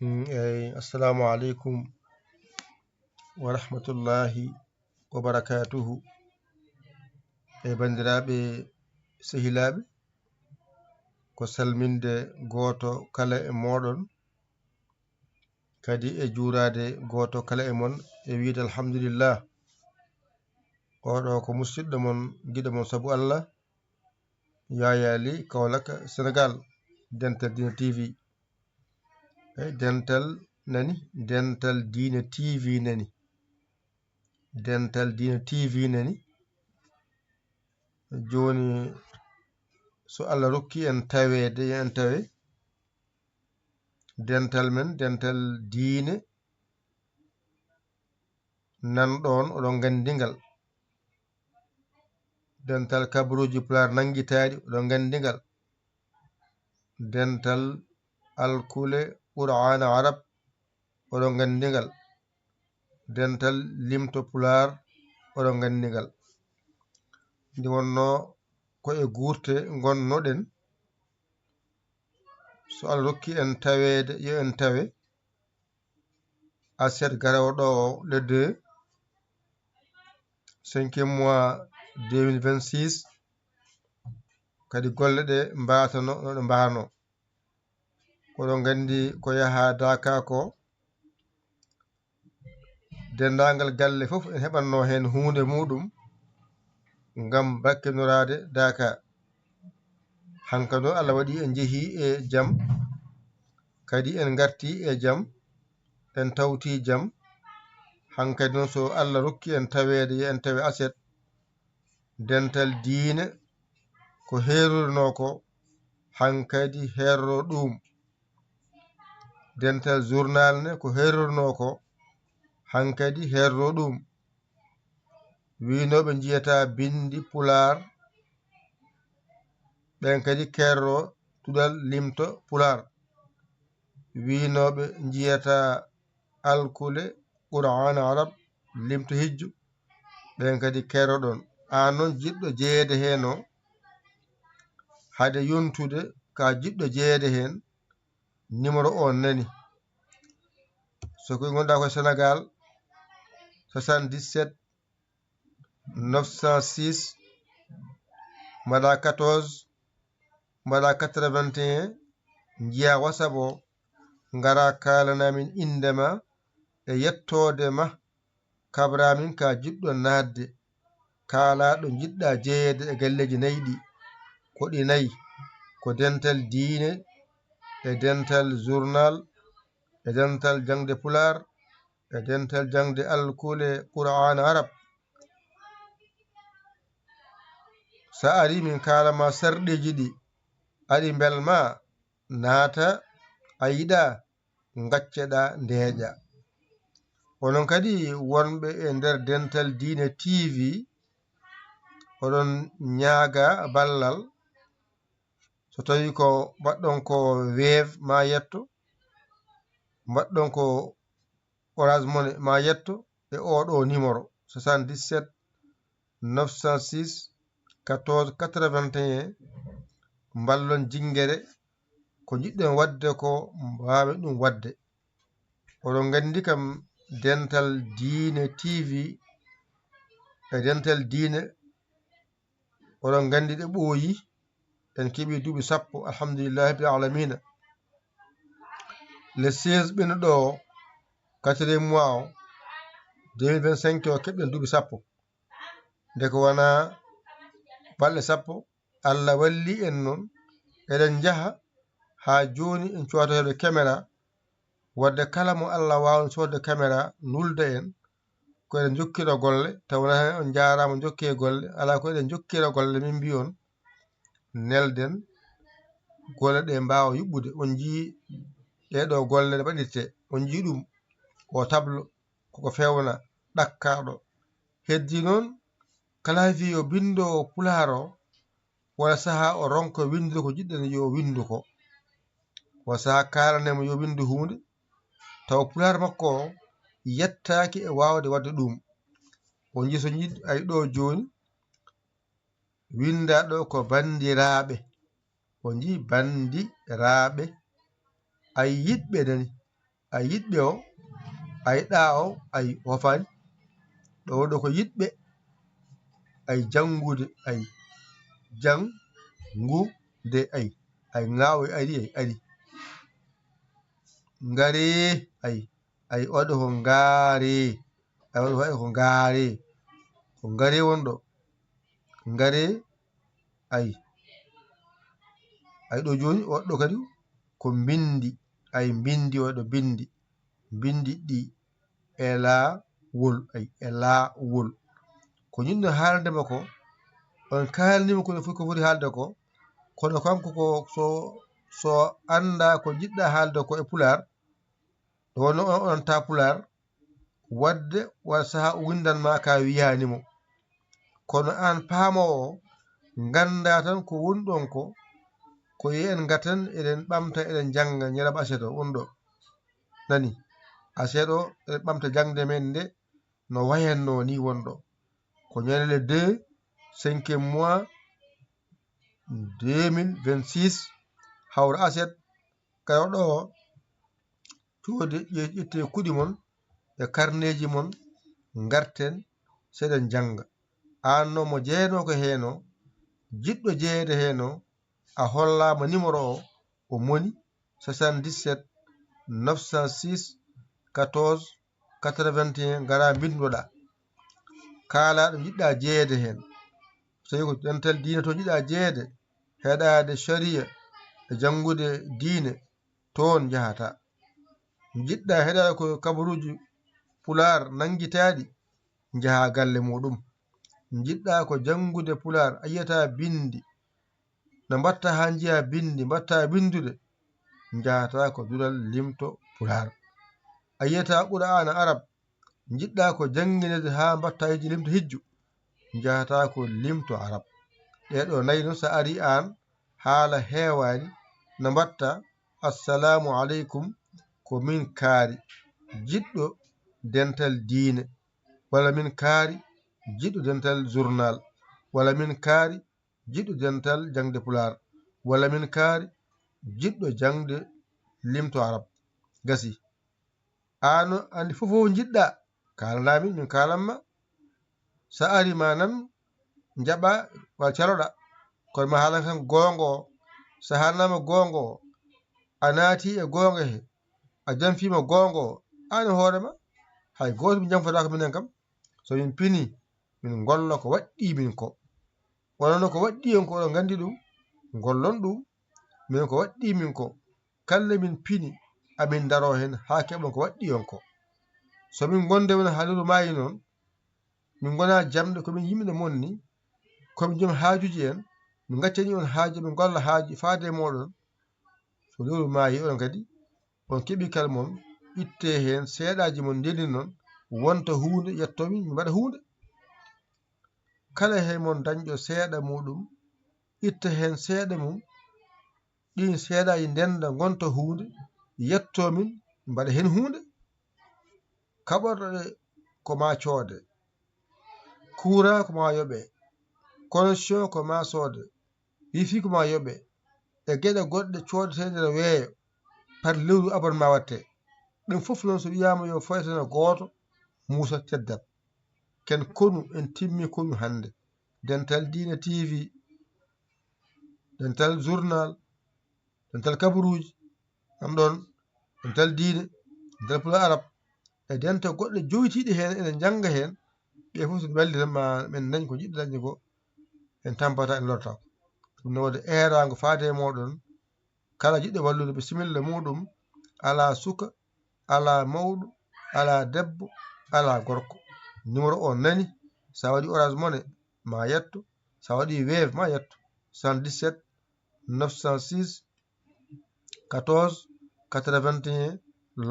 Assalamu alaikum wa rahmatullahi wa barakatuhu. Bandiraɓe sehilaɓe, ko salminde goto kala e moɗon, kadi e juurade goto kala e mon, e wiide alhamdulillah. Oɗo ko musidɗo mon, giɗo mon saabu Allah, Yaya Ly, Kaolack, Sénégal. Dental Dina TV. Dental nani, Dental Dina TV nani, Dental Dina TV nani. Joni so Allah rokki en tawede, en tawe dental men, Dental Diine nanɗon oɗon gandigal. Dental kabruji pular nanguitaɗi oɗon gandigal. Dental alkule Qur'an Arab oɗon gandigal. Dental limto pular oɗon gandigal. Ndi wonno ko e gurte gonnoɗen. So Allah rokki en tawede, yo en tawe aset garoɗo le 2 5e mois 2026. Kadi golle ɗe mbatano no ɗe mbano. Koɗon gandi ko yaha Daka ko, dendagal galle fof en heɓanno hen hunde muɗum ngam bakkinorade Daka. Hankano Allah waɗi en jeehi e jaam, kadi en garti e jaam, en tawti jaam. Hankadi noon so Allah rokki en tawede, yo en tawe aset Dental Diine ko heruno ko, hankadi herro ɗum. Dental journal ne ko herruno ko, hankadi herro ɗum. Winoɓe jiyata bindi pular, ɓen kadi kerro tuɗal limto pular. Winoɓe jiyata alkule Qur'an Arab limto hijju, ɓen kadi kerro ɗon. An noon jiɗɗo jeeyede hen o, hade yontude ka jiɗɗo jeeyede hen, numéro o nani. So koye gonɗa koye Sénégal, 77 906 mbaɗa 14 mbaɗa 81, jiya WhatsApp o, ngara kalanamin indema e yettode ma, kabramin ka jiɗɗo nadde, kala ɗo jiɗɗa jeeyede e galleji nayyi ɗi. Ko ɗi nayyi ko Dental Diine, e Dental journal, e Dental jangde pular, e Dental jangde alkule Qur'an Arab. Sa ari min kalama sarɗiji ɗi aɗi belma, naata a yiɗa gacceɗa ndeeƴa. Onon kadi wonɓe e nder Dental Diine TV, oɗon ñaaga ballal. So tawi ko mbaɗɗon ko Wave ma yetto, mbaɗɗon ko Orange Money ma yetto e oɗo numéro 77 906 14 81. Mballon jingere ko jiɗɗen wadde ko mbawen ɗum wadde. Oɗon gandi kam Dental Diine TV e Dental Diine, oɗon gandi ɗe ɓooyi. En keeɓi duuɓi 10, alhamdulillahi rabbil alamina. Le 16 ɓennuɗo o 4e mois o 2025 o keɓɗen duuɓi 10. Nde ko wona balɗe 10 Allah walli en noon eɗen jaha ha joni en codotoɓe caméra, wadde kala mo Allah wawno sodde caméra nulda en, ko eɗen jokkira golle. Tawna on jarama jokke golle, ala ko eɗen jokkira golle. Min mbi on nelden golle ɗe mbawa yuɓɓude. On jii ɗeɗo golle ɗe mbaɗirte, on jii ɗum o tableau koko fewna ɗakkaɗo. Heddi noon kala wi yo bindo pular o, wala saaha o ronko windude ko jiɗɗen yo windu ko. Wa saaha kalanemo yo windu hunde, taw pular makko o yettaki e wawde wadde ɗum. On jii so jiɗ ay ɗo joni winda ɗo ko bandiraɓe. On jii bandiraɓe, ay yiɗɓe nani. ay yiɗɓe o ay ɗa o ay wofani ɗo ɗo ko yiɗɓe ay jangude ay jangude ay ngawo ari ay ari ngare ay oɗo ko ngaare ay oɗo waɗi ko ngaare ko ngare wonɗo ngare ay ɗo joni oɗɗo kadi ko bindi ay bindi oɗo bindi ɗi e laawol ay e laawol ko ñinno haaldema ko on kalnima kono fof ko foti haalde ko kono kanko ko so anda ko jiɗɗa haalde ko e pular ɗo wonno on ta pular wadde wal saaha o windanma ka wiyanimo kono an paamowo ganda tan ko woni ɗon ko yi en gaten eɗen ɓamta eɗen janga ñalama aseto wonɗo nani aseɗo eɗen ɓamta jangde men nde no wayanno ni wonɗo ko ñalele 2 5e mois 2026 hawra aset kayoɗo tuwode ƴette kuɗi mon e karneji mon garten seɗen janga anno mo jeeyno ko heeno jiɗɗo jeeyede heeno a hollama numéro o moni 77 906 14 81 gara bindoɗa kala ɗo jiɗɗa jeeyede hen so tawi ko dental diine to jiɗɗa jeeyede heɗade sharia e jangude diine toon jahata jiɗɗa heɗade ko kabaruji pular nanguitaɗi jaaha galle muɗum jiɗɗa ko jangude pular a yiyata bindi no mbatta ha jiiya bindi mbatta bindude jahata ko dural limto pular a yiyata qur'ana arab jiɗɗa ko janguinede ha mbatta hiji limto hijju jahata ko limto arab ɗeɗo nayi noon sa ari an haala heewani no mbatta assalamu aleykum ko min kaari jiɗɗo dental diine walla min kaari jiɗɗo dental journal walla min kaari jiɗɗo dental jangde pular walla min kaari jiɗɗo jangde limto arab gasi an andi fofo jiɗɗa kalanami min kalanma sa ari manan jaɓa wal caloɗa kono ma haalan kan gonga o sa haalnama gonga o a naati e gonga he a janfima gonga o an hoorema hay goto min janfotako minen kam so min pini min golla ko waɗɗi min ko wonno ko waɗɗi en ko oɗon gandi ɗum gollon ɗum min ko waɗɗi min ko kala min pini amin daro hen ha keɓon ko waɗɗi on ko so min gonde won haliru mayi noon min gona jamɗe komin yimɓe monni komin joom haajuji en min gaccani on haaji min golla haaji faade moɗon so lewru mayi on kadi on keeɓi kal mon itte hen seeɗaji mon ndeni noon wonta hunde yettomi mi mbaɗa hunde kala he mon dañƴo seeɗa muɗum itta hen seeɗa mum ɗin seeɗaji ndenda gonta hunde yettomin mbaɗa hen hunde kaɓorɗoɗe ko ma coode courant ko ma yoɓe connexion ko ma soode wifi ko ma yoɓe e gueɗe goɗɗe coodete nder weeyo par lewru abonnement watte ɗum foof noon so wiyama yo foytene goto muusa teddat ken konu en timmi konu hande dental diine tv dental journal dental kabaruji ɗam ɗon dental diine dental pula arab e dental goɗɗe joytiɗe hen ene jangga hen ɓe foof so wallitan ma men dañ ko jiɗɗo dañde ko en tampata en lorta ɗum ne wode erago faade e moɗon kala jiɗɗo wallude bisimilla muɗum ala suka ala mawɗo ala debbo ala gorko numéro o nani sa waɗi Orange Money ma yetto sa waɗi Wave ma yetto 77 906 14 81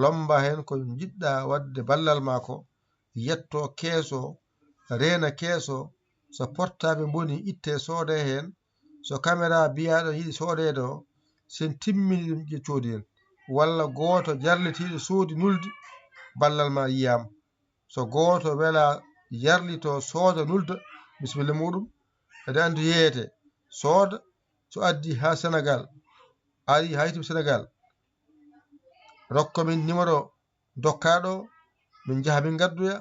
lomba hen ko jiɗɗa wadde ballal ma ko yetto keeso reena keeso so portable boni itte soode hen so caméra biyaɗo yiɗi soodede o sen timmini ɗum je coodi hen walla goto jarlitiɗo soodi nulde ballal ma yiyama so goto wela yarlito sooda nulda bisimilla muɗum ede andi yeeyete sooda so addi ha Sénégal ari haytum Sénégal rokko min numéro dokkaɗo min jaha min gadduya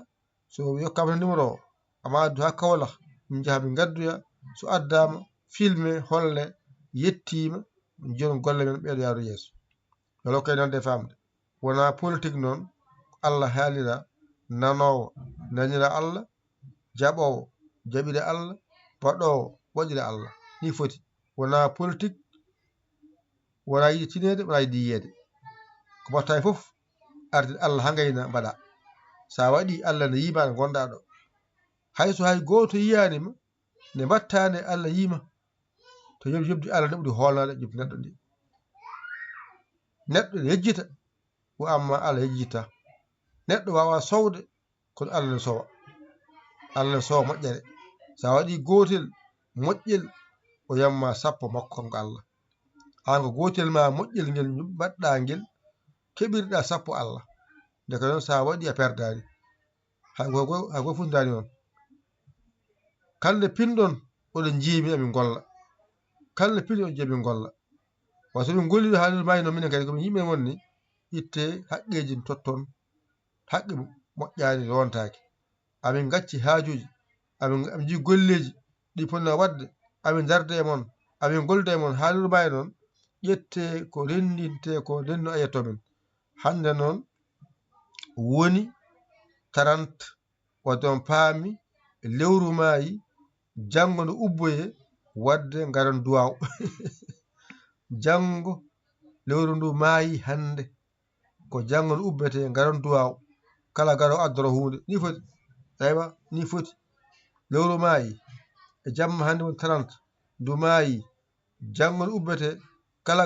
so yokkama numéro ama addu ha Kaolack min jaha min gadduya so addama filmé holle yettima joni golle men ɓeeɗo yaaru yeeso yo Allah hokkay nande famde wona politique noon Allah haalira nanowo nanira Allah jaɓowo jaɓira Allah waɗowo waɗira Allah ni foti wona politique wona yiɗi tinede wona yiɗi yiyede ko mbatta e fof arde Allah ha gayna mbaɗa sa waɗi Allah ne yima nde gonɗa ɗo hayso hay goto yiyanima nde mbatta nde Allah yima to yobdi Allah neɓɗi holnade jobdi neɗɗo ndi neɗɗo ne yejjita wo amma Allah yejjita neɗɗo wawa sowde kono Allah ne sowa Allah ne sowa moƴƴere sa waɗi gotel moƴƴel o yamma sappo makko kanko Allah an ko gotel ma moƴƴel ngel mbaɗɗa ngel keɓirɗa sappo Allah ndeka noon sa waɗi a perdani hay go fundani on kalde pinɗon oɗon jiimi amin golla kalde pinɗon oɗon jiimi golla waso min golli haalir mayi noon minen kadi komin yimɓe wonni itte haqqeji totton haqqe moƴƴani rontaki amin gacci haajuji amin ji golleji ɗi ponno wadde amin darde e mon amin golda e mon haalir mayi noon ƴette ko rendinte ko renno ayetto men hande noon woni 30 wadde on paami lewru maayi janngo no ubboye wadde ngaran duwaw janngo lewru ndu maayi hande ko janngo no ubbete ngaran duwaw kala garo addoro hunde ni foti aywa ni foti lewru maayi e jamma hande woni 30 ndu maayi janngo no ubbete kala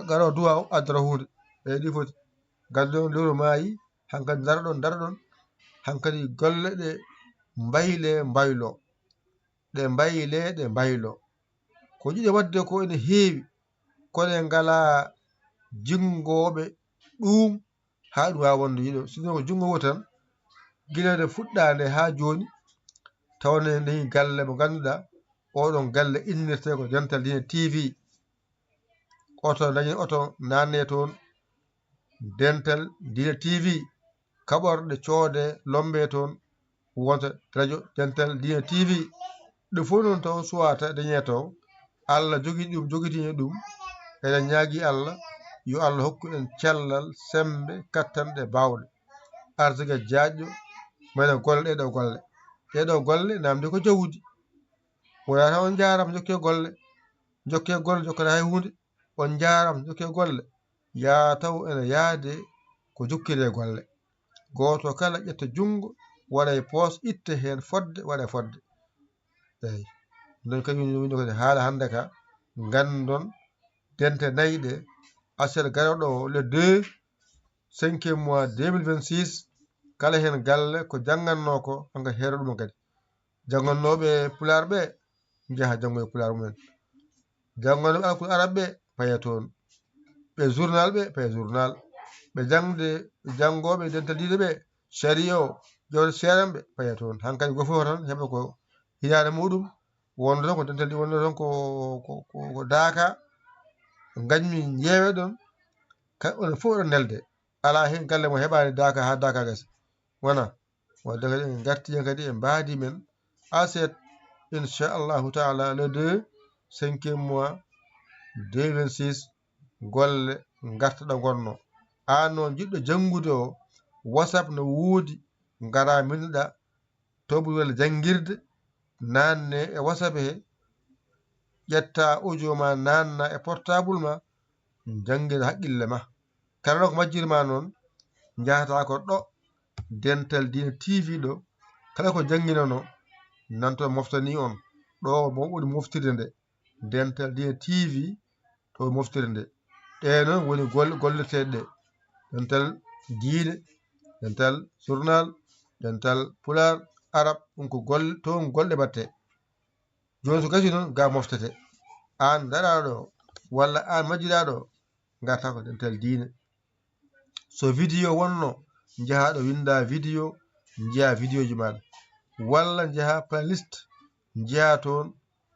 garo duwaw addoro hunde eyi ni foti gadde on lewru maayi hankadi daraɗon hankadi golle ɗe mbayle mbaylo ɗe mbaylo ko jiɗe wadde ko ene heewi kono ngala jingoɓe ɗum ha ɗum wawa wonde yiɗo sino ko jungo tan gila nde fuɗɗa nde ha joni tawne dañi galle mo ganduɗa oɗon galle innirte ko Dental Dina TV oto dañi oto nanne toon Dental Dina TV kaɓorɗe coode lombe toon wonta radio Dental Dina TV ɗo fof noon taw suwata dañe taw Allah jogitini ɗum eɗen ñaagui Allah yo Allah hokku en cellal sembe kattanɗe bawɗe arsigue jaƴƴo mayne golle ɗeɗo golle namde ko jawdi wona taw on jarama jokke golle jokkata hay hunde on jarama jokke golle ya taw ene yaade ko jokkire golle goto kala ƴetta jungo waɗa e poos itta hen fodde waɗa fodde eyi ɗon kañum woni kadi haala hande ka gandon dente nayyi ɗe aset garoɗo le 2 5e mois 2026 kala hen galle ko jangganno ko hanko heero ɗum kadi jangannoɓe pular ɓe jaaha janggoye pular mumen jangannoɓe alkul arab ɓe paye toon ɓe journal ɓe paye journal ɓe jangoɓe Dental Dina ɓe saria o jawde seeranɓe paye toon hankkadi go fof tan heeɓa ko hitande muɗum wonde ton ko Dental Dina wonde ton ko Daka gañmi jeewe ɗon onon fof oɗon nelde ala hen galle mo heɓani Daka ha Daka gasa wona wadde kadi en garti hen kadi e mbaadi men aset inchallahu taala le 2 5e mois 2026 golle gartaɗo gonno an noon jiɗɗo janngude o WhatsApp no woodi ngara minɗa toɓo walla jangguirde nanne e WhatsApp he ƴetta audio ma nanna e portable ma jangguira haqqille ma kala ɗo ko majjirma noon jahata ko ɗo Dental Dina TV ɗo kala ko jangguinano nanto moftani on ɗo ɓuri moftirde nde Dental Dina TV to moftirde nde ɗe noon woni golleteɗe ɗe Dental Dina Dental journal Dental pular arab ɗum ko golle toon golle batte joni so gasi noon ga moftete an daraɗo walla an majjiraɗo garta ko Dental Dina so vidéo wonno jaaha ɗo winda vidéo jiiya vidéo ji maɗa walla jaaha playlist jiiya toon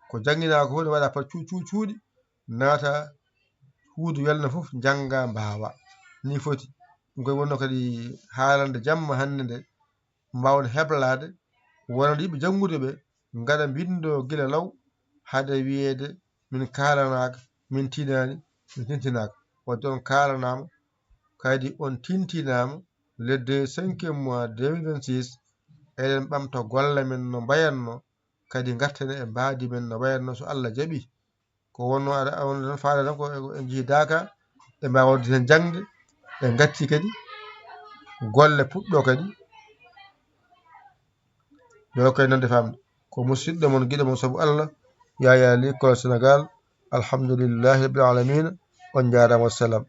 ko jangguina ko ne waɗa par cuuɗi naata huudu welna foof jangga mbawa ni foti ngoy wonno kadi haalande jamma hannde nde mbawde heblade wonande yimɓe janngude ɓe ngara bindo gila law hade wiyeede min kaalanaka min tinani min tintinaka wadde on kaalanama kadi on tintinama le 5e mois 2026 eɗen ɓamta golle men no mbayatno kadi garten e mbaadi men no wayatno so Allah jaaɓi ko wonno aɗa on tan faala tan ko en jii Daka ɓe mbawa wadde hen jangde ɓe gatti kadi golle puɗɗo kadi yo kay nande famde ko musidɗo mon guiɗo mon saabu Allah Yaya Ly Kola Sénégal alhamdulillahi rabbil alamina on jarama wassalam